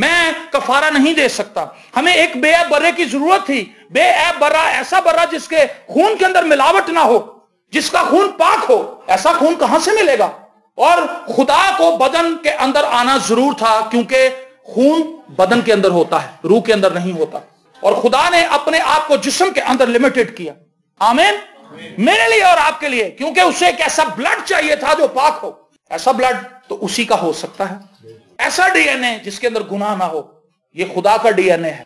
میں کفارہ نہیں دے سکتا. ہمیں ایک بے عیب برے کی ضرورت تھی. بے عیب برا, ایسا برا جس کے خون کے اندر ملاوٹ نہ ہو, جس کا خون پاک ہو. ایسا خون کہاں سے ملے گا؟ اور خدا کو بدن کے اندر آنا ضرور تھا, کیونکہ خون بدن کے اندر ہوتا ہے, روح کے اندر نہیں ہوتا. اور خدا نے اپنے آپ کو جسم کے اندر لمیٹڈ کیا. آمین. میرے لیے اور آپ کے لیے, کیونکہ اسے ایک ایسا بلڈ چاہیے تھا جو پاک ہو. ایسا بلڈ تو اسی کا ہو سکتا ہے. ایسا ڈی این اے جس کے اندر گناہ نہ ہو. یہ خدا کا ڈی این اے ہے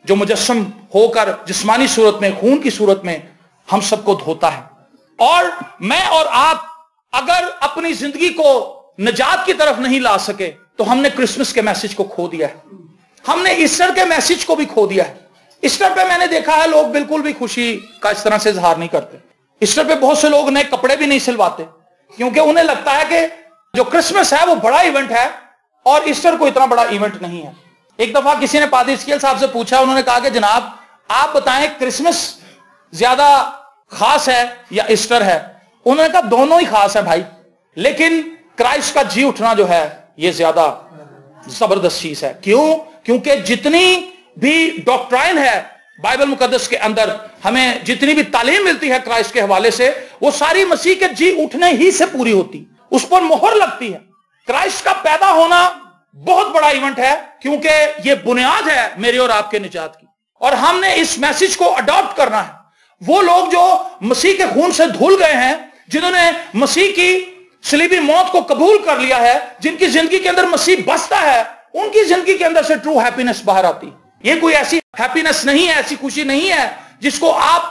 جو مجسم ہو کر جسمانی صورت میں, خون کی صورت میں ہم سب کو دھوتا ہے. اور میں اور آپ اگر اپنی زندگی کو نجات کی طرف نہیں لا سکے تو ہم نے کرسمس کے میسج کو کھو دیا ہے. ہم نے ایسٹر کے میسج کو بھی کھو دیا ہے. ایسٹر پہ میں نے دیکھا ہے لوگ بالکل بھی خوشی کا اس طرح سے اظہار نہیں کرتے. ایسٹر پہ بہت سے لوگ نئے کپڑے بھی نہیں سلواتے, کیونکہ انہیں لگتا ہے کہ جو کرسمس ہے وہ بڑا ایونٹ ہے اور ایسٹر کو اتنا بڑا ایونٹ نہیں ہے. ایک دفعہ کسی نے پادری اسکیل صاحب سے پوچھا, انہوں نے کہا کہ جناب آپ بتائیں کرسمس زیادہ خاص ہے یا ایسٹر ہے؟ انہوں نے کہا دونوں ہی خاص ہے بھائی, لیکن کرائسٹ کا جی اٹھنا جو ہے یہ زیادہ زبردست چیز ہے. کیوں؟ کیونکہ جتنی بھی ڈاکٹرائن ہے بائبل مقدس کے اندر, ہمیں جتنی بھی تعلیم ملتی ہے کرائسٹ کے حوالے سے, وہ ساری مسیح کے جی اٹھنے ہی سے پوری ہوتی, اس پر مہر لگتی ہے. کرائسٹ کا پیدا ہونا بہت بڑا ایونٹ ہے, کیونکہ یہ بنیاد ہے میرے اور آپ کے نجات کی. اور ہم نے اس میسج کو اڈاپٹ کرنا ہے. وہ لوگ جو مسیح کے خون سے دھل گئے ہیں, جنہوں نے مسیح کی صلیبی موت کو قبول کر لیا ہے, جن کی زندگی کے اندر مسیح بستا ہے, ان کی زندگی کے اندر سے ٹرو ہیپینس باہر آتی. یہ کوئی ایسی ہیپینس نہیں ہے, ایسی خوشی نہیں ہے جس کو آپ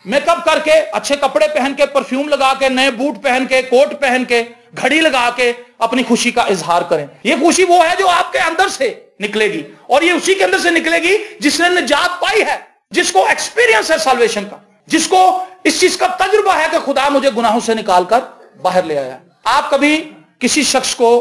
میک اپ کر کے, اچھے کپڑے پہن کے, پرفیوم لگا کے, نئے بوٹ پہن کے, کوٹ پہن کے, گھڑی لگا کے اپنی خوشی کا اظہار کریں. یہ خوشی وہ ہے جو آپ کے اندر سے نکلے گی, اور یہ اسی کے اندر سے نکلے گی جس نے نجات پائی ہے, جس کو ایکسپیرینس ہے سالویشن کا, جس کو اس چیز کا تجربہ ہے کہ خدا مجھے گناہوں سے نکال کر باہر لے آیا. آپ کبھی کسی شخص کو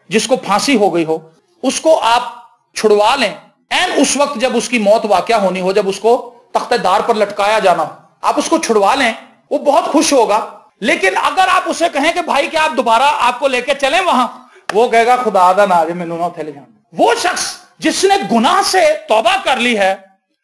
جس کو پھانسی ہو گئی ہو, اس کو آپ چھڑوا لیں, این اس وقت جب اس کی موت واقعہ ہونی ہو, جب اس کو تختہ دار پر لٹکایا جانا ہو, آپ اس کو چھڑوا لیں, وہ بہت خوش ہوگا. لیکن اگر آپ اسے کہیں کہ بھائی کہ آپ دوبارہ آپ کو لے کے چلیں وہاں, وہ کہے گا خدا دا نہ مینوں نہ تھے لے جانا. وہ شخص جس نے گناہ سے توبہ کر لی ہے,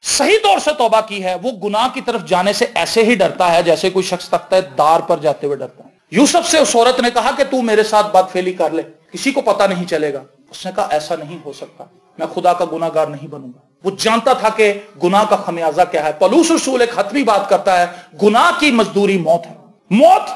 صحیح طور سے توبہ کی ہے, وہ گناہ کی طرف جانے سے ایسے ہی ڈرتا ہے جیسے کوئی شخص تختہ دار پر جاتے ہوئے ڈرتا ہے. یوسف سے اس عورت نے کہا کہ تو میرے ساتھ بدفعلی کر لے, کسی کو پتہ نہیں چلے گا. اس نے کہا ایسا نہیں ہو سکتا, میں خدا کا گناہ گار نہیں بنوں گا. وہ جانتا تھا کہ گناہ کا خمیازہ کیا ہے. پولس رسول ایک حتمی بات کرتا ہے, گناہ کی مزدوری موت ہے. موت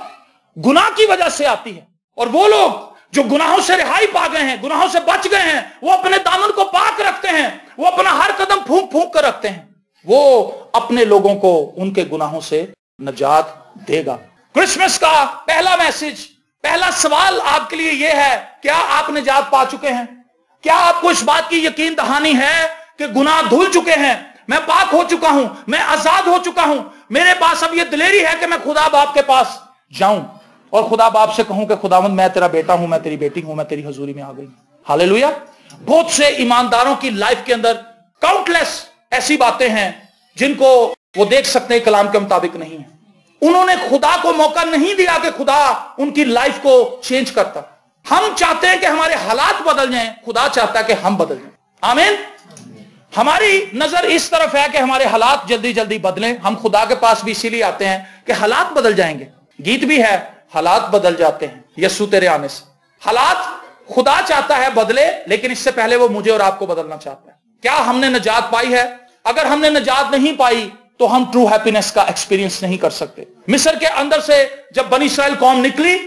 گناہ کی وجہ سے آتی ہے, اور وہ لوگ جو گناہوں سے رہائی پا گئے ہیں, گناہوں سے بچ گئے ہیں, وہ اپنے دامن کو پاک رکھتے ہیں, وہ اپنا ہر قدم پھونک پھونک کر رکھتے ہیں. وہ اپنے لوگوں کو ان کے گناہوں سے نجات دے گا. کرسمس کا پہلا میسج, پہلا سوال آپ کے لیے یہ ہے, کیا آپ نجات پا چکے ہیں؟ کیا آپ کو اس بات کی یقین دہانی ہے کہ گناہ دھل چکے ہیں, میں پاک ہو چکا ہوں, میں آزاد ہو چکا ہوں, میرے پاس اب یہ دلیری ہے کہ میں خدا باپ کے پاس جاؤں اور خدا باپ سے کہوں کہ خداوند میں تیرا بیٹا ہوں, میں تیری بیٹی ہوں, میں تیری حضوری میں آ گئی. ہاللیلویا. بہت سے ایمانداروں کی لائف کے اندر کاؤنٹلیس ایسی باتیں ہیں جن کو وہ دیکھ سکتے ہیں کلام کے مطابق نہیں ہے. انہوں نے خدا کو موقع نہیں دیا کہ خدا ان کی لائف کو چینج کرتا. ہم چاہتے ہیں کہ ہمارے حالات بدل جائیں, خدا چاہتا ہے کہ ہم بدل جائیں. آمین. ہماری نظر اس طرف ہے کہ ہمارے حالات جلدی جلدی بدلیں. ہم خدا کے پاس بھی اسی لیے آتے ہیں کہ حالات بدل جائیں گے. گیت بھی ہے, حالات بدل جاتے ہیں یسوع تیرے آنے سے. حالات خدا چاہتا ہے بدلے, لیکن اس سے پہلے وہ مجھے اور آپ کو بدلنا چاہتا ہے. کیا ہم نے نجات پائی ہے؟ اگر ہم نے نجات نہیں پائی تو ہم ٹرو ہیپینس کا ایکسپیرینس نہیں کر سکتے. مصر کے اندر سے جب بنی اسرائیل قوم نکلی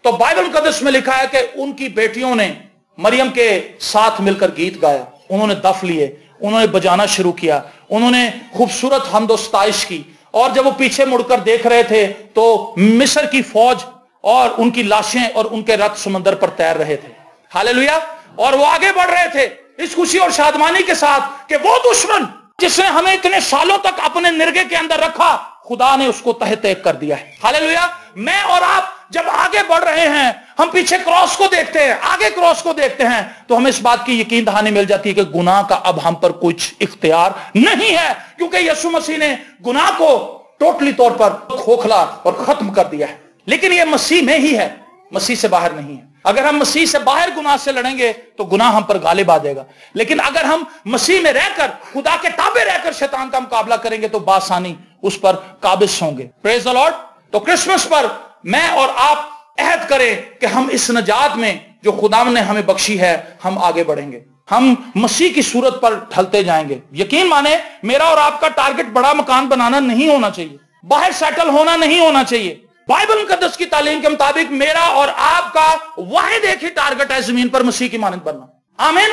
تو بائبل مقدس میں لکھا ہے کہ ان کی بیٹیوں نے مریم کے ساتھ مل کر گیت گایا, انہوں نے دف لیے, انہوں نے بجانا شروع کیا, انہوں نے خوبصورت حمد و ستائش کی. اور جب وہ پیچھے مڑ کر دیکھ رہے تھے تو مصر کی فوج اور ان کی لاشیں اور ان کے رتھ سمندر پر تیر رہے تھے. ہاللیلویا. اور وہ آگے بڑھ رہے تھے اس خوشی اور شادمانی کے ساتھ کہ وہ دشمن جس نے ہمیں اتنے سالوں تک اپنے نرگے کے اندر رکھا, خدا نے اس کو تہ تیک کر دیا ہے. ہاللیلویا. میں اور آپ جب آگے بڑھ رہے ہیں, ہم پیچھے کراس کو دیکھتے ہیں, آگے کراس کو دیکھتے ہیں, تو ہمیں اس بات کی یقین دہانی مل جاتی ہے کہ گناہ کا اب ہم پر کچھ اختیار نہیں ہے, کیونکہ یسوع مسیح نے گناہ کو ٹوٹلی طور پر کھوکھلا اور ختم کر دیا ہے. لیکن یہ مسیح میں ہی ہے, مسیح سے باہر نہیں ہے. اگر ہم مسیح سے باہر گناہ سے لڑیں گے تو گناہ ہم پر غالب آ جائے گا، لیکن اگر ہم مسیح میں رہ کر، خدا کے تابع رہ کر شیطان کا مقابلہ کریں گے تو بآسانی اس پر قابض ہوں گے. پریز دی لارڈ. تو کرسمس پر میں اور آپ عہد کریں کہ ہم اس نجات میں جو خدا نے ہمیں بخشی ہے ہم آگے بڑھیں گے، ہم مسیح کی صورت پر ڈھلتے جائیں گے. یقین مانے میرا اور آپ کا ٹارگٹ بڑا مکان بنانا نہیں ہونا چاہیے، باہر سیٹل ہونا نہیں ہونا چاہیے. بائبل مقدس کی تعلیم کے مطابق میرا اور آپ کا واحد ایک ہی ٹارگٹ ہے، زمین پر مسیح کی مانند بننا. آمین.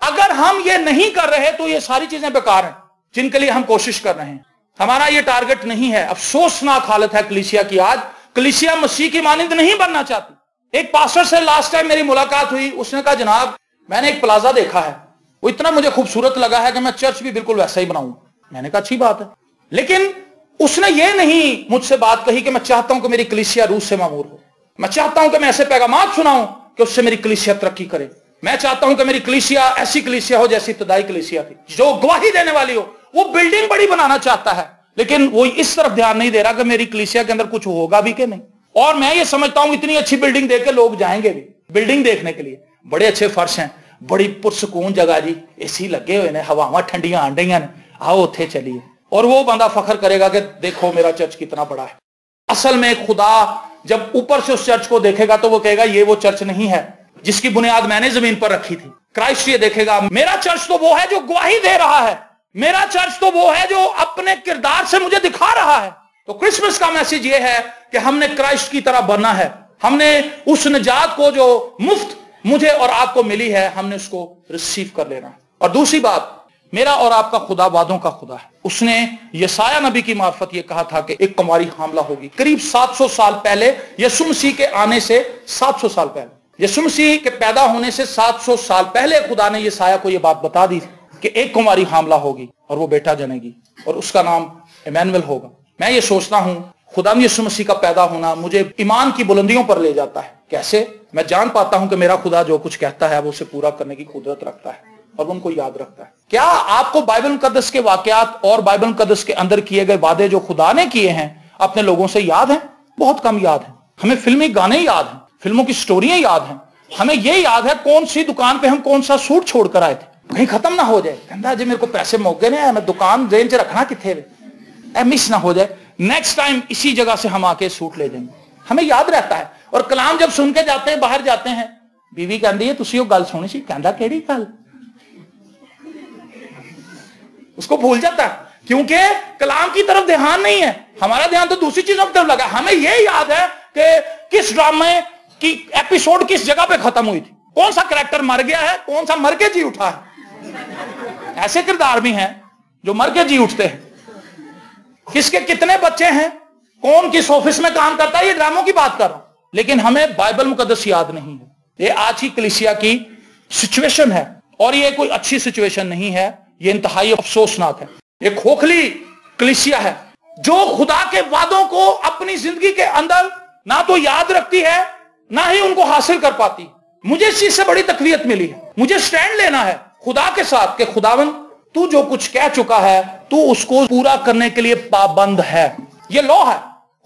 اگر ہم یہ نہیں کر رہے تو یہ ساری چیزیں بیکار ہیں جن کے لیے ہم کوشش کر رہے ہیں. ہمارا یہ ٹارگٹ نہیں ہے. افسوسناک حالت ہے کلیسیا کی آج. کلیسیا مسیح کی مانند نہیں بننا چاہتی. ایک پاسٹر سے لاسٹ ٹائم میری ملاقات ہوئی، اس نے کہا جناب میں نے ایک پلازا دیکھا ہے، وہ اتنا مجھے خوبصورت لگا ہے کہ میں چرچ بھی بالکل ویسا ہی بناؤں. میں نے کہا اچھی بات ہے، لیکن اس نے یہ نہیں مجھ سے بات کہی کہ میں چاہتا ہوں کہ میری کلیسیا روس سے معمور ہو، میں چاہتا ہوں کہ میں ایسے پیغامات سناؤں کہ اس سے میری کلیسیا ترقی کرے، میں چاہتا ہوں کہ میری کلیسیا ایسی کلیسیا ہو جیسی ابتدائی کلیسیا تھی، جو گواہی دینے والی ہو. وہ بلڈنگ بڑی بنانا چاہتا ہے لیکن وہ اس طرف دھیان نہیں دے رہا کہ میری کلیسیا کے اندر کچھ ہوگا بھی کہ نہیں. اور میں یہ سمجھتا ہوں اتنی اچھی بلڈنگ دیکھ کے لوگ جائیں گے بھی بلڈنگ دیکھنے کے لیے. بڑے اچھے فرش ہیں، بڑی پرسکون جگہ جی، اے سی لگے ہوئے نے، ہواواں ٹھنڈیاں آن رہی ہیں، آؤ اتھے چلیے. اور وہ بندہ فخر کرے گا کہ دیکھو میرا چرچ کتنا بڑا ہے. اصل میں خدا جب اوپر سے اس چرچ کو دیکھے گا تو وہ کہے گا یہ وہ چرچ نہیں ہے جس کی بنیاد میں نے زمین پر رکھی تھی. کرائسٹ یہ دیکھے گا میرا چرچ تو وہ ہے جو گواہی دے رہا ہے، میرا چرچ تو وہ ہے جو اپنے کردار سے مجھے دکھا رہا ہے. تو کرسمس کا میسج یہ ہے کہ ہم نے کرائسٹ کی طرح بننا ہے. ہم نے اس نجات کو جو مفت مجھے اور آپ کو ملی ہے ہم نے اس کو ریسیو کر لینا ہے. اور دوسری بات، میرا اور آپ کا خدا وعدوں کا خدا ہے. اس نے یسایہ نبی کی معرفت یہ کہا تھا کہ ایک کماری حاملہ ہوگی. قریب 700 سال پہلے، یسوع مسیح کے آنے سے 700 سال پہلے، یسوع مسیح کے پیدا ہونے سے 700 سال پہلے خدا نے یسایہ کو یہ بات بتا دی کہ ایک کماری حاملہ ہوگی اور وہ بیٹا جنے گی اور اس کا نام ایمینول ہوگا. میں یہ سوچتا ہوں خدا یسوع مسیح کا پیدا ہونا مجھے ایمان کی بلندیوں پر لے جاتا ہے. کیسے؟ میں جان پاتا ہوں کہ میرا خدا جو کچھ کہتا ہے وہ اسے پورا کرنے کی قدرت رکھتا ہے اور ان کو یاد رکھتا ہے. کیا آپ کو بائبل مقدس کے واقعات اور بائبل مقدس کے اندر کیے گئے وعدے جو خدا نے کیے ہیں اپنے لوگوں سے یاد ہیں؟ بہت کم یاد ہیں. ہمیں فلمی گانے یاد ہیں، فلموں کی سٹوریاں یاد ہیں، ہمیں یہ یاد ہے کون سی دکان پہ ہم کون سا سوٹ چھوڑ کر آئے تھے، کہیں ختم نہ ہو جائے. کہتا جی میرے کو پیسے موقع نہیں آئے، میں دکان رین چ رکھنا کتنے مس نہ ہو جائے، نیکسٹ ٹائم اسی جگہ سے ہم آ کے سوٹ لے جائیں گے. ہمیں یاد رہتا ہے. اور کلام جب سن کے جاتے ہیں، باہر جاتے ہیں، بیوی کہتی ہے تسی وہ گل سنی سی، کہندا کیڑی گل، اس کو بھول جاتا ہے کیونکہ کلام کی طرف دھیان نہیں ہے. ہمارا دھیان تو دوسری چیزوں کی طرف لگا. ہمیں یہ یاد ہے کہ کس ڈرامے کی ایپیسوڈ کس جگہ پہ ختم ہوئی تھی، کون سا کریکٹر مر گیا ہے، کون سا مر کے جی اٹھا ہے. ایسے کردار بھی ہیں جو مر کے جی اٹھتے ہیں. کس کے کتنے بچے ہیں، کون کس آفس میں کام کرتا ہے، یہ ڈراموں کی بات کر رہا ہوں. لیکن ہمیں بائبل مقدس یاد نہیں ہے. یہ آج کی کلیسیا کی سچویشن ہے اور یہ کوئی اچھی سچویشن نہیں ہے. یہ انتہائی افسوسناک ہے. یہ کھوکھلی کلیسیا ہے جو خدا کے وعدوں کو اپنی زندگی کے اندر نہ تو یاد رکھتی ہے نہ ہی ان کو حاصل کر پاتی. مجھے اس چیز سے بڑی تقویت ملی ہے. مجھے سٹینڈ لینا ہے خدا کے ساتھ کہ خداوند تو جو کچھ کہہ چکا ہے تو اس کو پورا کرنے کے لیے پابند ہے. یہ لو ہے.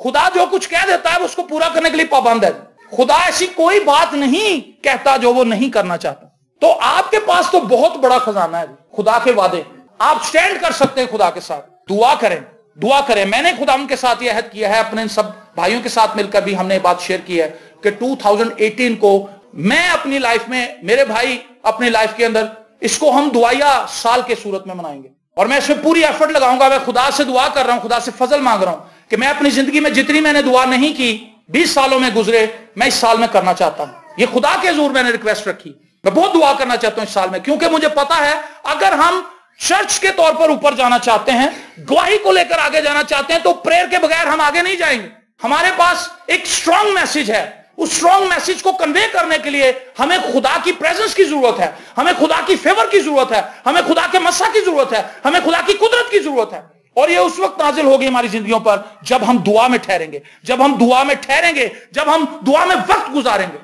خدا جو کچھ کہہ دیتا ہے وہ اس کو پورا کرنے کے لیے پابند ہے. خدا ایسی کوئی بات نہیں کہتا جو وہ نہیں کرنا چاہتا. تو آپ کے پاس تو بہت بڑا خزانہ ہے خدا کے وعدے. آپ سٹینڈ کر سکتے ہیں خدا کے ساتھ. دعا کریں، دعا کریں. میں نے خدا کے ساتھ یہ عہد کیا ہے، اپنے سب بھائیوں کے ساتھ مل کر بھی ہم نے بات شیئر کی ہے کہ 2018 کو میں اپنی لائف میں، میرے بھائی اپنی لائف کے اندر اس کو ہم دعائیا سال کے صورت میں منائیں گے. اور میں اس میں پوری ایفرٹ لگاؤں گا. میں خدا سے دعا کر رہا ہوں، خدا سے فضل مانگ رہا ہوں کہ میں اپنی زندگی میں جتنی میں نے دعا نہیں کی 20 سالوں میں گزرے، میں اس سال میں کرنا چاہتا ہوں. یہ خدا کے حضور میں نے ریکویسٹ رکھی. میں بہت دعا کرنا چاہتا ہوں اس سال میں، کیونکہ مجھے پتا ہے اگر ہم چرچ کے طور پر اوپر جانا چاہتے ہیں، گواہی کو لے کر آگے جانا چاہتے ہیں، تو پریئر کے بغیر ہم آگے نہیں جائیں گے. ہمارے پاس ایک سٹرونگ میسج ہے. اس سٹرونگ میسج کو کنوے کرنے کے لیے ہمیں خدا کی پریزنس کی ضرورت ہے، ہمیں خدا کی فیور کی ضرورت ہے، ہمیں خدا کے مسا کی ضرورت ہے، ہمیں خدا کی قدرت کی ضرورت ہے. اور یہ اس وقت نازل ہوگی ہماری زندگیوں پر جب ہم دعا میں ٹھہریں گے، جب ہم دعا میں ٹھہریں گے، جب ہم دعا میں وقت گزاریں گے.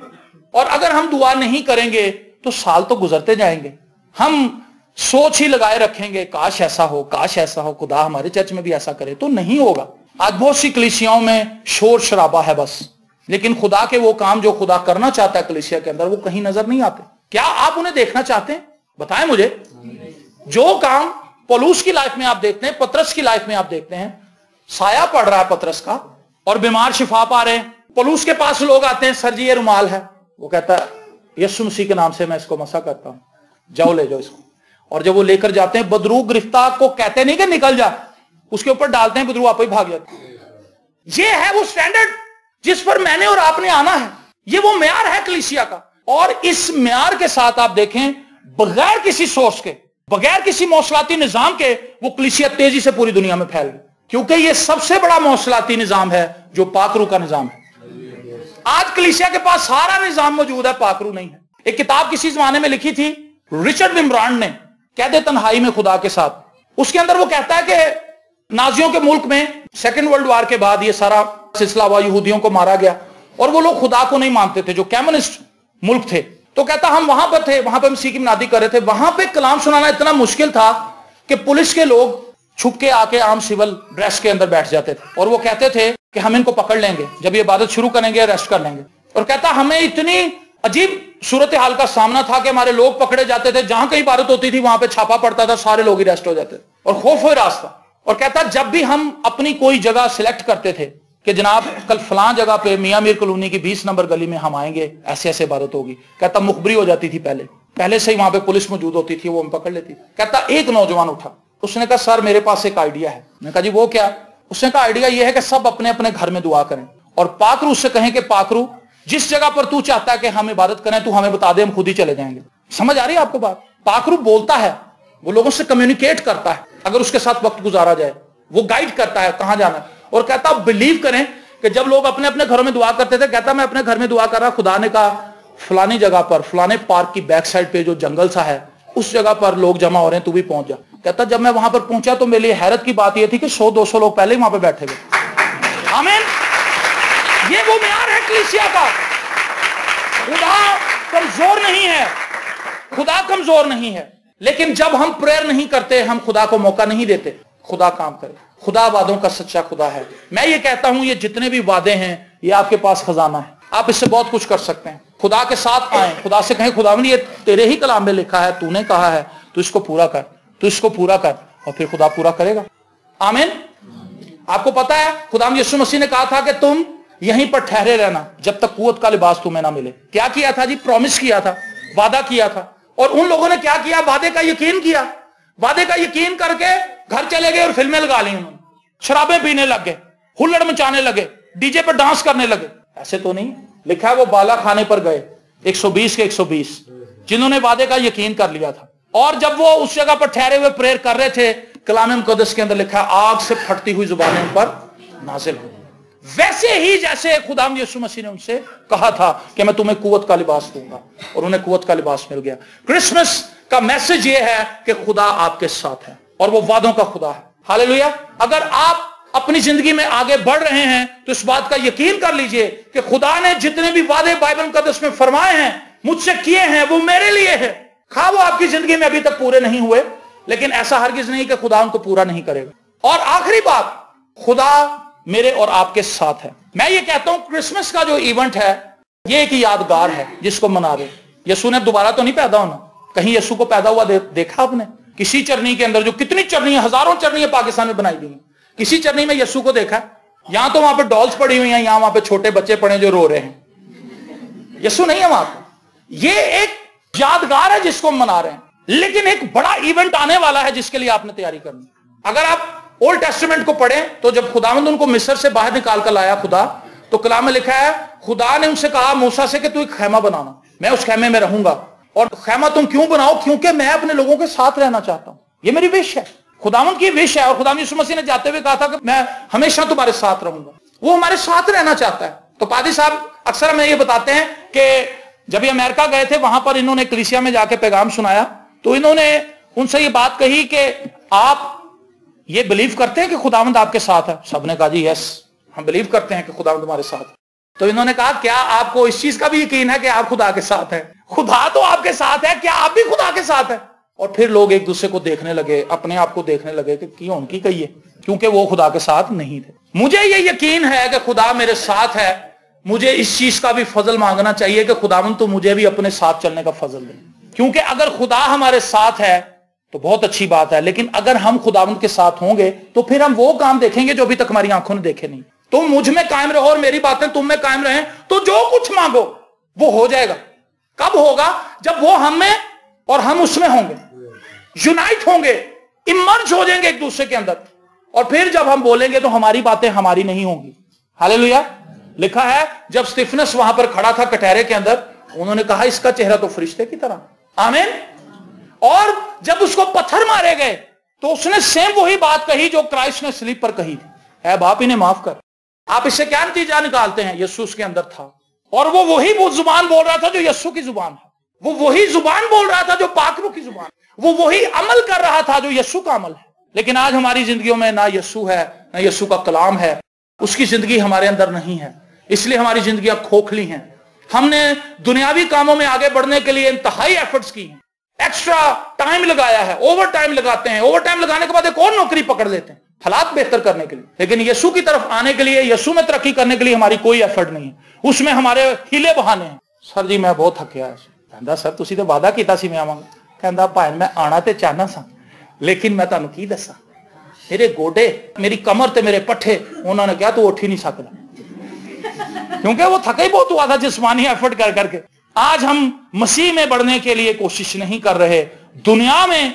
اور اگر ہم دعا نہیں کریں گے تو سال تو گزرتے جائیں گے. ہم سوچ ہی لگائے رکھیں گے کاش ایسا ہو، کاش ایسا ہو، خدا ہمارے چرچ میں بھی ایسا کرے. تو نہیں ہوگا. آج بہت سی کلیسیاؤں میں شور شرابہ ہے. بس لیکن خدا کے وہ کام جو خدا کرنا چاہتا ہے کلیسیا کے اندر وہ کہیں نظر نہیں آتے. کیا آپ انہیں دیکھنا چاہتے ہیں؟ بتائیں مجھے. جو کام پولوس کی لائف میں آپ دیکھتے ہیں, پترس کی لائف میں آپ دیکھتے ہیں, سایہ پڑ رہا ہے پترس کا اور بیمار شفا پا رہے ہیں. پولوس کے پاس لوگ آتے ہیں, سر جی یہ رومال ہے, وہ کہتا ہے یسوع مسیح کے نام سے میں اس کو مسح کرتا ہوں, جاؤ لے جاؤ اس کو. اور جب وہ لے کر جاتے ہیں, بدرو گرفتہ کو کہتے نہیں کہ نکل جا, اس کے اوپر ڈالتے ہیں, بدرو آپ ہی بھاگ جاتے ہیں. یہ ہے وہ سٹینڈرڈ جس پر میں نے اور آپ نے آنا ہے. یہ وہ معیار ہے کلیسیا کا. اور اس معیار کے ساتھ آپ دیکھیں, بغیر کسی سورس کے, بغیر کسی مواصلاتی نظام کے, وہ کلیسیا تیزی سے پوری دنیا میں پھیل گئی. کیونکہ یہ سب سے بڑا مواصلاتی نظام ہے جو پاک روح کا نظام ہے. آج کلیسیا کے پاس سارا نظام موجود ہے, پاک روح نہیں ہے. ایک کتاب کسی زمانے میں لکھی تھی رچرڈ ومبرانڈ نے, قید تنہائی میں خدا کے ساتھ. اس کے اندر وہ کہتا ہے کہ نازیوں کے ملک میں سیکنڈ ورلڈ وار کے بعد یہ سارا سلسلہ ہوا, یہودیوں کو مارا گیا اور وہ لوگ خدا کو نہیں مانتے تھے, جو کمیونسٹ ملک تھے. تو کہتا ہم وہاں پر تھے, وہاں پہ مسیح کی منادی کر رہے تھے. وہاں پہ کلام سنانا اتنا مشکل تھا کہ پولیس کے لوگ چھپ کے آ کے عام سول ڈریس کے اندر بیٹھ جاتے تھے اور وہ کہتے تھے کہ ہم ان کو پکڑ لیں گے, جب یہ عبادت شروع کریں گے اریسٹ کر لیں گے. اور کہتا ہمیں اتنی عجیب صورتحال کا سامنا تھا کہ ہمارے لوگ پکڑے جاتے تھے, جہاں کہیں عبادت ہوتی تھی وہاں پہ چھاپا پڑتا تھا, سارے لوگ اریسٹ ہو جاتے اور خوف و راستہ. اور کہتا جب بھی ہم اپنی کوئی جگہ سلیکٹ کرتے تھے کہ جناب کل فلاں جگہ پہ میاں میر کالونی کی 20 نمبر گلی میں ہم آئیں گے, ایسے ایسے عبادت ہوگی, کہتا مخبری ہو جاتی تھی, پہلے سے ہی وہاں پہ پولیس موجود ہوتی تھی, وہ ہم پکڑ لیتی. کہتا ایک نوجوان اٹھا, اس نے کہا سر میرے پاس ایک آئیڈیا ہے. میں نے کہا جی وہ کیا؟ اس نے کہا آئیڈیا یہ ہے کہ سب اپنے اپنے گھر میں دعا کریں اور پاک روح سے کہیں کہ پاک روح جس جگہ پر تو چاہتا ہے کہ ہم عبادت کریں تو ہمیں بتا دے, ہم خود ہی چلے جائیں گے. سمجھ آ رہی ہے آپ کو بات؟ پاک روح بولتا ہے, وہ لوگوں سے کمیونیکیٹ کرتا ہے اگر اس کے ساتھ وقت گزارا جائے, وہ گائیڈ کرتا ہے کہاں جانا ہے. اور کہتا بلیو کریں کہ جب لوگ اپنے اپنے گھروں میں دعا کرتے تھے, کہتا میں اپنے گھر میں دعا کر رہا, خدا نے کہا فلانی جگہ پر فلانے پارک کی بیک سائڈ پہ جو جنگل سا ہے اس جگہ پر لوگ جمع ہو رہے ہیں, تو بھی پہنچ جا. کہتا جب میں وہاں پر پہنچا تو میرے لیے حیرت کی بات یہ تھی کہ 100-200 لوگ پہلے ہی وہاں پہ بیٹھے ہوئے. آمین. یہ وہ معیار ہے کلیسیا کا. خدا کمزور نہیں ہے, خدا کمزور نہیں ہے, لیکن جب ہم پریئر نہیں کرتے, ہم خدا کو موقع نہیں دیتے خدا کام کرے. خدا وعدوں کا سچا خدا ہے. میں یہ کہتا ہوں یہ جتنے بھی وعدے ہیں یہ آپ کے پاس خزانہ ہے, آپ اس سے بہت کچھ کر سکتے ہیں. خدا کے ساتھ آئیں, خدا سے کہیں خدا یہ تیرے ہی کلام میں لکھا ہے, تو نے کہا ہے, تو اس کو پورا کر, تو اس کو پورا کر, اور پھر خدا پورا کرے گا. آمین. آپ کو پتا ہے خدا یسوع مسیح نے کہا تھا کہ تم یہیں پر ٹھہرے رہنا جب تک قوت کا لباس تمہیں نہ ملے. کیا کیا تھا جی؟ پرومس کیا تھا, وعدہ کیا تھا. اور ان لوگوں نے کیا کیا؟ وعدے کا یقین کیا. وعدے کا یقین کر کے گھر چلے گئے اور فلمیں لگا لی انہوں نے, شرابیں پینے لگ گئے, ہلڑ مچانے لگے, ڈی جے پہ ڈانس کرنے لگے. ایسے تو نہیں لکھا ہے وہ بالا کھانے پر گئے 120 کے 120 جنہوں نے وعدے کا یقین کر لیا تھا. اور جب وہ اس جگہ پر ٹھہرے ہوئے پریئر کر رہے تھے, کلام مقدس کے اندر لکھا ہے آگ سے پھٹتی ہوئی زبانیں ان پر نازل ہوئی. ویسے ہی جیسے خدا یسوع مسیح نے ان سے کہا تھا کہ میں تمہیں قوت کا لباس دوں گا, اور انہیں قوت کا لباس مل گیا. کرسمس کا میسج یہ ہے کہ خدا آپ کے ساتھ ہے اور وہ وعدوں کا خدا ہے. ہاللیلویا. اگر آپ اپنی زندگی میں آگے بڑھ رہے ہیں تو اس بات کا یقین کر لیجئے کہ خدا نے جتنے بھی وعدے بائبل مقدس میں فرمائے ہیں, مجھ سے کیے ہیں, وہ میرے لیے ہے. خواہ وہ آپ کی زندگی میں ابھی تک پورے نہیں ہوئے, لیکن ایسا ہرگز نہیں کہ خدا ان کو پورا نہیں کرے گا. اور آخری بات, خدا میرے اور آپ کے ساتھ ہے. میں یہ کہتا ہوں کرسمس کا جو ایونٹ ہے یہ ایک یادگار ہے جس کو منا رہے. یسوع نے دوبارہ تو نہیں پیدا ہونا. کہیں یسوع کو پیدا ہوا دیکھا آپ نے؟ کسی چرنی کے اندر, جو کتنی چرنی ہیں, ہزاروں چرنی پاکستان میں بنائی گئی ہیں, کسی چرنی میں یسوع کو دیکھا؟ یہاں تو وہاں پہ ڈالز پڑی ہوئی ہیں, یہاں وہاں پہ چھوٹے بچے پڑے جو رو رہے ہیں. یسوع نہیں ہے وہاں پہ. یہ ایک یادگار ہے جس کو ہم منا رہے ہیں, لیکن ایک بڑا ایونٹ آنے والا ہے جس کے لیے آپ نے تیاری کرنی. اگر آپ اولڈ ٹیسٹمنٹ کو پڑھیں تو جب خداوند ان کو مصر سے باہر نکال کر لایا خدا, تو کلام میں لکھا ہے خدا نے ان سے کہا موسیٰ سے کہ تو ایک خیمہ بنانا, میں اس خیمے میں رہوں گا. اور خیمہ تم کیوں بناؤ؟ کیونکہ میں اپنے لوگوں کے ساتھ رہنا چاہتا ہوں. یہ میری وش ہے, خداوند کی وش ہے. اور خداوند یسوع مسیح نے جاتے ہوئے کہا تھا کہ میں ہمیشہ تمہارے ساتھ رہوں گا. وہ ہمارے ساتھ رہنا چاہتا ہے. تو پادری صاحب اکثر ہمیں یہ بتاتے ہیں کہ جب یہ امریکہ گئے تھے وہاں پر انہوں نے کلیسیا میں جا کے پیغام سنایا, تو انہوں نے ان سے یہ بات کہی کہ آپ یہ بلیو کرتے ہیں کہ خداوند آپ کے ساتھ ہے؟ سب نے کہا جی یس, ہم بلیو کرتے ہیں کہ خداوند ہمارے ساتھ ہے. تو انہوں نے کہا کیا آپ کو اس چیز کا بھی یقین ہے کہ آپ خدا کے ساتھ ہیں؟ خدا تو آپ کے ساتھ ہے, کیا آپ بھی خدا کے ساتھ ہیں؟ اور پھر لوگ ایک دوسرے کو دیکھنے لگے, اپنے آپ کو دیکھنے لگے کہ کیوں ان کی کہیے, کیونکہ وہ خدا کے ساتھ نہیں تھے. مجھے یہ یقین ہے کہ خدا میرے ساتھ ہے, مجھے اس چیز کا بھی فضل مانگنا چاہیے کہ خداوند تو مجھے بھی اپنے ساتھ چلنے کا فضل دے. کیونکہ اگر خدا ہمارے ساتھ ہے تو بہت اچھی بات ہے، لیکن اگر ہم خداوند کے ساتھ ہوں گے تو پھر ہم وہ کام دیکھیں گے جو ابھی تک ہماری آنکھوں نے دیکھے نہیں. تم مجھ میں قائم رہو اور میری باتیں تم میں قائم رہیں تو جو کچھ مانگو وہ ہو جائے گا. کب ہوگا؟ جب وہ ہم میں اور ہم اس میں ہوں گے، یونائٹ ہوں گے، امرج ہو جائیں گے ایک دوسرے کے اندر. اور پھر جب ہم بولیں گے تو ہماری باتیں ہماری نہیں ہوں گی. ہاللیلویا. لکھا ہے جب اسطفنس وہاں پر کھڑا تھا کٹہرے کے اندر، انہوں نے کہا اس کا چہرہ تو فرشتے کی طرح. آمین. اور جب اس کو پتھر مارے گئے تو اس نے سیم وہی بات کہی جو کرائسٹ نے سلیب پر کہی تھی، اے باپ انہیں معاف کر. آپ اس سے کیا نتیجہ نکالتے ہیں؟ یسوع اس کے اندر تھا اور وہ وہی زبان بول رہا تھا جو یسوع کی زبان ہے. وہ وہی زبان بول رہا تھا جو پاک روح کی زبان ہے. وہ وہی عمل کر رہا تھا جو یسوع کا عمل ہے. لیکن آج ہماری زندگیوں میں نہ یسوع ہے نہ یسوع کا کلام ہے. اس کی زندگی ہمارے اندر نہیں ہے، اس لیے ہماری زندگیاں کھوکھلی ہیں. ہم نے دنیاوی کاموں میں آگے بڑھنے کے لیے انتہائی ایفرٹس کی ہیں، ایکسٹرا ٹائم لگایا ہے، اوور ٹائم لگاتے ہیں، اوور ٹائم لگانے کے بعد ایک اور نوکری پکڑ لیتے ہیں حالات بہتر کرنے کے لیے. لیکن یسوع کی طرف آنے کے لیے، یسوع میں ترقی کرنے کے لیے ہماری کوئی ایفرٹ نہیں ہے. اس میں ہمارے ہیلے بہانے ہیں. سر جی میں بہت تھکیا ہے. کہندا سر تسی تے وعدہ کیتا سی میں آواں گا. کہندا بھائی میں آنا تے چاہنا سا، لیکن میں تانوں کی دساں میرے گوڈے، میری کمر تے میرے پٹھے، انہوں نے کہا تو اٹھ ہی نہیں سکتا، کیونکہ وہ تھکا ہی بہت ہوا تھا جسمانی ایفرٹ کر کر کے. آج ہم مسیح میں بڑھنے کے لیے کوشش نہیں کر رہے، دنیا میں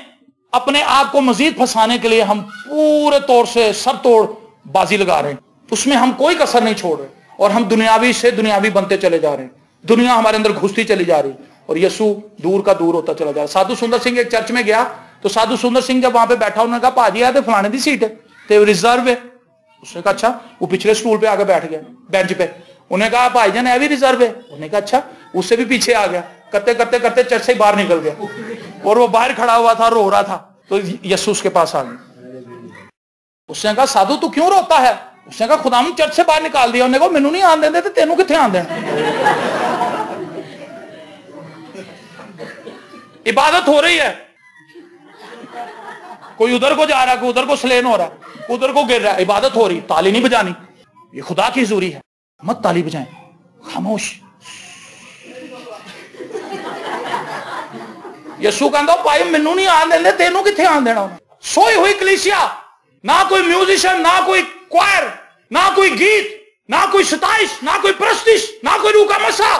اپنے آپ کو مزید پھنسانے کے لیے ہم پورے طور سے سب توڑ بازی لگا رہے ہیں. اس میں ہم کوئی کسر نہیں چھوڑ رہے اور ہم دنیاوی سے دنیاوی بنتے چلے جا رہے ہیں. دنیا ہمارے اندر گھستی چلی جا رہی اور یسوع دور کا دور ہوتا چلا جا رہا. سادھو سندر سنگھ ایک چرچ میں گیا تو سادھو سندر سنگھ جب وہاں پہ بیٹھا انہوں نے کہا پاجی آ تے فلانے دی سیٹ ہے تے ریزرو ہے. اس نے کہا اچھا. وہ پچھلے سٹول پہ آ کے بیٹھ گیا، بینچ پہ. انہوں نے کہا بھائی جان یہ بھی ریزرو ہے. انہوں نے کہا اچھا. اس سے بھی پیچھے آ گیا، کرتے کرتے کرتے چرچ سے باہر نکل گیا اور وہ باہر کھڑا ہوا تھا رو رہا تھا. تو یسوع اس کے پاس آ گیا. اس نے کہا سادھو تو کیوں روتا ہے؟ اس نے کہا خدا نے چرچ سے باہر نکال دیا. انہوں نے کہا مینوں نہیں آن دیندے تے تینوں کتنے آن دینا؟ عبادت ہو رہی ہے، کوئی ادھر کو جا رہا ہے، کوئی ادھر کو سلین ہو رہا ہے، کوئی ادھر کو گر رہا ہے. عبادت ہو رہی، تالی نہیں بجانی. یہ خدا کی حضوری ہے. مت تالی بجائیں، خاموش. یسوع کہندا بھائی مینوں نہیں آن دیندے تینوں کتنے آن دینا؟ سوئی ہوئی کلیسیا، نہ کوئی میوزیشن، نہ کوئی کوائر، نہ کوئی گیت، نہ کوئی ستائش، نہ کوئی پرستش، نہ کوئی روح کا مسا.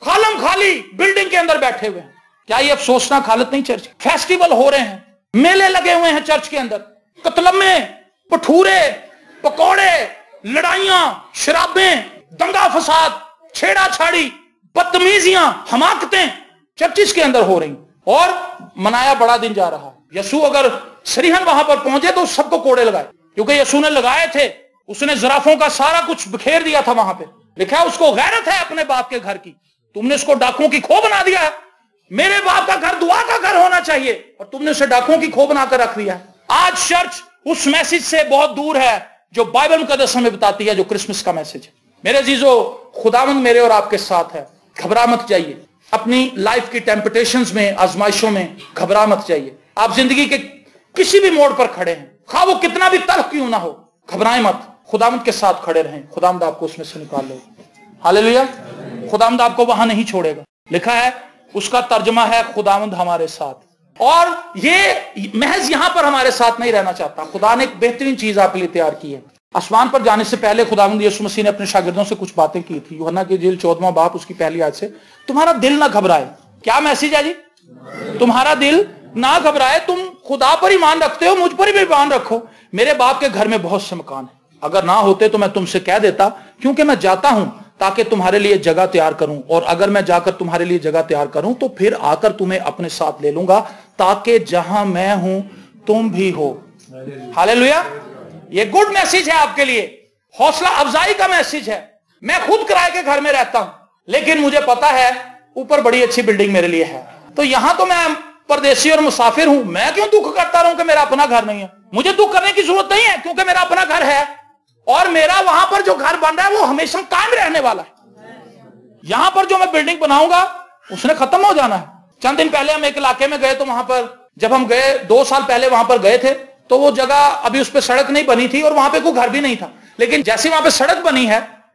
خالم خالی بلڈنگ کے اندر بیٹھے ہوئے ہیں. کیا یہ افسوسناک حالت نہیں؟ چرچ فیسٹیول ہو رہے ہیں، میلے لگے ہوئے ہیں چرچ کے اندر، قتلمے، پٹھورے، پکوڑے، لڑائیاں، شرابیں، دنگا فساد، چھیڑا چھاڑی، بدتمیزیاں، حماقتیں چرچز کے اندر ہو رہی اور منایا بڑا دن جا رہا. یسوع اگر سریحن وہاں پر پہنچے تو سب کو کوڑے لگائے، کیونکہ یسوع نے لگائے تھے. اس نے زرافوں کا سارا کچھ بکھیر دیا تھا وہاں پہ. لکھا ہے اس کو غیرت ہے اپنے باپ کے گھر کی، تم نے اس کو ڈاکوؤں کی کھو بنا دیا ہے. میرے باپ کا گھر دعا کا گھر ہونا چاہیے اور تم نے اسے ڈاکوؤں کی کھو بنا کر رکھ دیا. آج چرچ اس میسج سے بہت دور ہے جو بائبل مقدس ہمیں بتاتی ہے، جو کرسمس کا میسج ہے. میرے عزیزو، خداوند میرے اور آپ کے ساتھ ہے. گھبرا مت جائیے اپنی لائف کی ٹیمپٹیشنز میں، آزمائشوں میں. گھبرا مت جائیے. آپ زندگی کے کسی بھی موڑ پر کھڑے ہیں، خواہ وہ کتنا بھی تلخ کیوں نہ ہو، گھبرائیں مت. خداوند کے ساتھ کھڑے رہیں، خداوند آپ کو اس میں سے نکال لے گا. ہاللیلویا. خداوند آپ کو وہاں نہیں چھوڑے گا. لکھا ہے اس کا ترجمہ ہے خداوند ہمارے ساتھ. اور یہ محض یہاں پر ہمارے ساتھ نہیں رہنا چاہتا. خدا نے ایک بہترین چیز آپ کے لیے تیار کی ہے. آسمان پر جانے سے پہلے خداوند یسوع مسیح نے اپنے شاگردوں سے کچھ باتیں کی تھی. یوحنا کی انجیل 14واں باب اس کی پہلی آیت سے، تمہارا دل نہ گھبرائے. کیا میسج ہے جی؟ تمہارا دل نہ گھبرائے. تم خدا پر ایمان رکھتے ہو، مجھ پر بھی ایمان رکھو. میرے باپ کے گھر میں بہت سے مکان ہیں، اگر نہ ہوتے تو میں تم سے کہہ دیتا، کیونکہ میں جاتا ہوں تاکہ تمہارے لیے جگہ تیار کروں. اور اگر میں جا کر تمہارے لیے جگہ تیار کروں تو پھر آ کر تمہیں اپنے ساتھ لے لوں گا، تاکہ جہاں میں ہوں تم بھی ہو. ہاللیلویا. یہ گڈ میسج ہے آپ کے لیے، حوصلہ افزائی کا میسج ہے. میں خود کرائے کے گھر میں رہتا ہوں، لیکن مجھے پتا ہے اوپر بڑی اچھی بلڈنگ میرے لیے ہے. تو یہاں تو میں پردیسی اور مسافر ہوں. میں کیوں دکھ کرتا رہوں کہ میرا اپنا گھر نہیں ہے؟ مجھے دکھ کرنے کی ضرورت نہیں ہے، کیونکہ میرا اپنا گھر ہے اور میرا وہاں پر جو گھر بن رہا ہے وہ ہمیشہ قائم رہنے والا ہے. یہاں پر جو میں بلڈنگ بناؤں گا اس نے ختم ہو جانا ہے. چند دن پہلے ہم ایک علاقے میں گئے تو وہاں پر جب ہم گئے 2 سال پہلے وہاں پر گئے تھے تو وہ جگہ ابھی اس پہ سڑک نہیں بنی تھی اور وہاں پہ کوئی گھر بھی نہیں تھا. لیکن جیسے وہاں پہ سڑک بنی ہے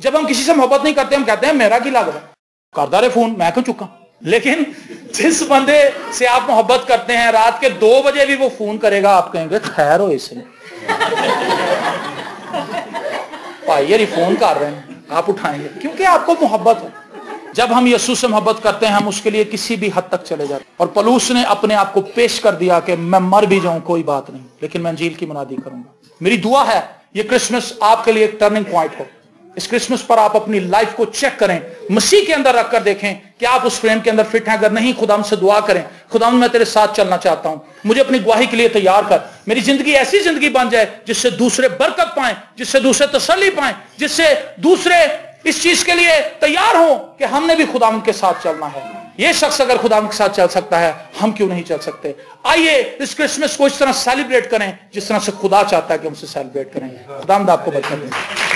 جب ہم کسی سے محبت نہیں کرتے ہم کہتے ہیں میرا کی لگ رہا کردار فون میں کیوں چکا. لیکن جس بندے سے آپ محبت کرتے ہیں رات کے 2 بجے بھی وہ فون کرے گا آپ کہیں گے خیر ہو اس نے بھائی یار فون کر رہے ہیں آپ اٹھائیں گے کیونکہ آپ کو محبت ہے. جب ہم یسوع سے محبت کرتے ہیں ہم اس کے لیے کسی بھی حد تک چلے جاتے ہیں. اور پولس نے اپنے آپ کو پیش کر دیا کہ میں مر بھی جاؤں کوئی بات نہیں لیکن میں انجیل کی منادی کروں گا. میری دعا ہے یہ کرسمس آپ کے لیے ایک ٹرننگ پوائنٹ ہو. اس کرسمس پر آپ اپنی لائف کو چیک کریں, مسیح کے اندر رکھ کر دیکھیں کہ آپ اس فریم کے اندر فٹ ہیں. اگر نہیں خدا سے دعا کریں خدا میں تیرے ساتھ چلنا چاہتا ہوں, مجھے اپنی گواہی کے لیے تیار کر. میری زندگی ایسی زندگی بن جائے جس سے دوسرے برکت پائیں, جس سے دوسرے تسلی پائیں, جس سے دوسرے اس چیز کے لیے تیار ہوں کہ ہم نے بھی خدا کے ساتھ چلنا ہے. یہ شخص اگر خدا کے ساتھ چل سکتا ہے ہم کیوں نہیں چل سکتے. آئیے اس کرسمس کو اس طرح سیلیبریٹ کریں جس طرح سے خدا چاہتا ہے کہ ہم سے سیلیبریٹ کریں. خدا آپ کو برکت دے.